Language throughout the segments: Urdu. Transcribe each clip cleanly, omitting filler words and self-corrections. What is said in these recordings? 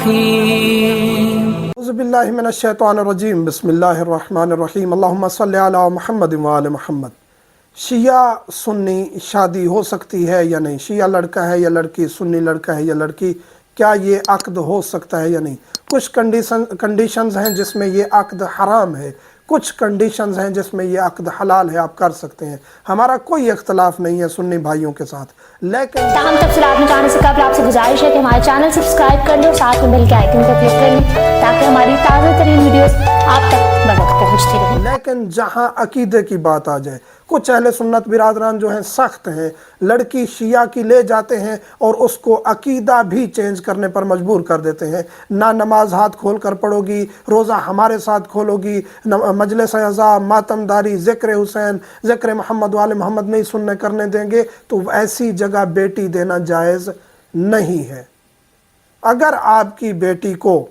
الرحیم اعوذ باللہ من الشیطان الرجیم بسم اللہ الرحمن الرحیم اللہم صلی علی محمد وآل محمد۔ شیعہ سنی شادی ہو سکتی ہے یا نہیں؟ شیعہ لڑکا ہے یا لڑکی، سنی لڑکا ہے یا لڑکی، کیا یہ عقد ہو سکتا ہے یا نہیں؟ کچھ کنڈیشنز ہیں جس میں یہ عقد حرام ہے، کچھ کنڈیشنز ہیں جس میں یہ عقد حلال ہے، آپ کر سکتے ہیں۔ ہمارا کوئی اختلاف نہیں ہے سنی بھائیوں کے ساتھ، لیکن تاہم تفصیلات میں جانے سے قبل آپ سے گزارش ہے کہ ہمارے چینل سبسکرائب کر لیں اور ساتھ میں بیل کے آئیکن کو کلک کر لیں تاکہ ہماری تازہ ترین ویڈیوز آپ تک بروقت پہنچتی رہیں۔ لیکن جہاں عقیدے کی بات آ جائے، کچھ اہل سنت برادران جو ہیں سخت ہیں، لڑکی شیعہ کی لے جاتے ہیں اور اس کو عقیدہ بھی چینج کرنے پر مجبور کر دیتے ہیں۔ نہ نماز ہاتھ کھول کر پڑھو گی، روزہ ہمارے ساتھ کھولو گی، مجلس عزا، ماتم داری، ذکر حسین، ذکر محمد وال محمد نہیں سننے کرنے دیں گے، تو ایسی جگہ بیٹی دینا جائز نہیں ہے۔ اگر آپ کی بیٹی کو،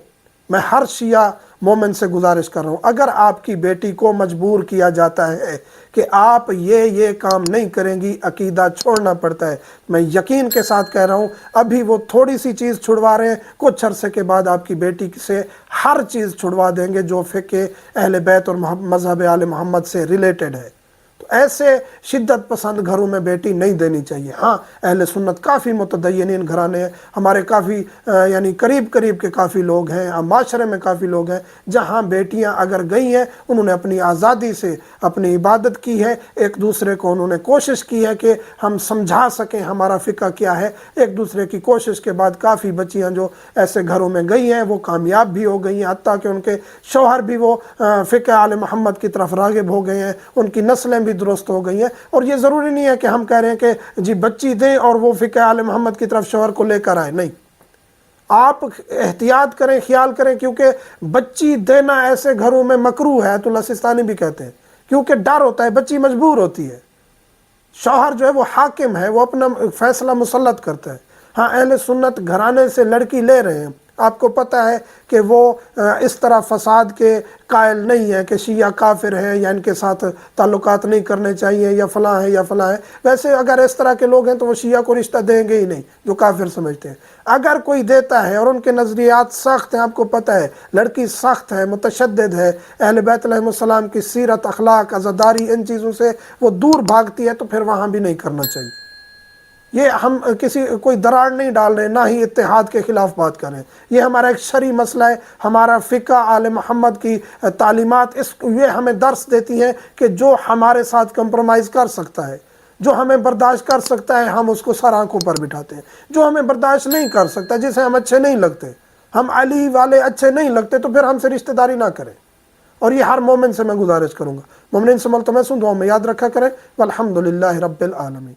میں ہر شیعہ مومن سے گزارش کر رہا ہوں، اگر آپ کی بیٹی کو مجبور کیا جاتا ہے کہ آپ یہ کام نہیں کریں گی، عقیدہ چھوڑنا پڑتا ہے، میں یقین کے ساتھ کہہ رہا ہوں ابھی وہ تھوڑی سی چیز چھڑوا رہے ہیں، کچھ عرصے کے بعد آپ کی بیٹی سے ہر چیز چھڑوا دیں گے جو فقہ اہل بیت اور مذہب آل محمد سے ریلیٹڈ ہے۔ تو ایسے شدت پسند گھروں میں بیٹی نہیں دینی چاہیے۔ ہاں، اہل سنت کافی متدینین گھرانے ہیں، ہمارے کافی یعنی قریب کے کافی لوگ ہیں، معاشرے میں کافی لوگ ہیں جہاں بیٹیاں اگر گئی ہیں، انہوں نے اپنی آزادی سے اپنی عبادت کی ہے، ایک دوسرے کو انہوں نے کوشش کی ہے کہ ہم سمجھا سکیں ہمارا فقہ کیا ہے، ایک دوسرے کی کوشش کے بعد کافی بچیاں جو ایسے گھروں میں گئی ہیں وہ کامیاب بھی ہو گئی ہیں، حتیٰ کہ ان کے شوہر بھی وہ فقہ آل محمد کی طرف راغب ہو گئے ہیں، ان کی نسلیں بھی درست ہو گئی ہیں۔ اور یہ ضروری نہیں ہے کہ ہم کہہ رہے ہیں کہ جی بچی دیں اور وہ فقہ آل محمد کی طرف شوہر کو لے کر آئے، نہیں، آپ احتیاط کریں، خیال کریں، کیونکہ بچی دینا ایسے گھروں میں مکروہ ہے، آیت اللہ سستانی بھی کہتے ہیں، کیونکہ ڈر ہوتا ہے، بچی مجبور ہوتی ہے، شوہر جو ہے وہ حاکم ہے، وہ اپنا فیصلہ مسلط کرتا ہے۔ ہاں، اہل سنت گھرانے سے لڑکی لے رہے ہیں، آپ کو پتہ ہے کہ وہ اس طرح فساد کے قائل نہیں ہے کہ شیعہ کافر ہیں یا ان کے ساتھ تعلقات نہیں کرنے چاہیے یا فلاں ہے یا فلاں ہے۔ ویسے اگر اس طرح کے لوگ ہیں تو وہ شیعہ کو رشتہ دیں گے ہی نہیں جو کافر سمجھتے ہیں۔ اگر کوئی دیتا ہے اور ان کے نظریات سخت ہیں، آپ کو پتہ ہے لڑکی سخت ہے، متشدد ہے، اہل بیت علیہ السلام کی سیرت، اخلاق، عزاداری، ان چیزوں سے وہ دور بھاگتی ہے، تو پھر وہاں بھی نہیں کرنا چاہیے۔ یہ ہم کوئی دراڑ نہیں ڈال رہے، نہ ہی اتحاد کے خلاف بات کر رہے ہیں، یہ ہمارا ایک شرعی مسئلہ ہے۔ ہمارا فقہ آل محمد کی تعلیمات یہ ہمیں درس دیتی ہیں کہ جو ہمارے ساتھ کمپرومائز کر سکتا ہے، جو ہمیں برداشت کر سکتا ہے، ہم اس کو سر آنکھوں پر بٹھاتے ہیں۔ جو ہمیں برداشت نہیں کر سکتا، جسے ہم اچھے نہیں لگتے، ہم علی والے اچھے نہیں لگتے، تو پھر ہم سے رشتہ داری نہ کریں۔ اور یہ ہر مومن سے میں گزارش کروں گا، مومنین سے ملتمس ہوں، دعا میں یاد رکھا کریں۔ والحمدللہ رب العالمین۔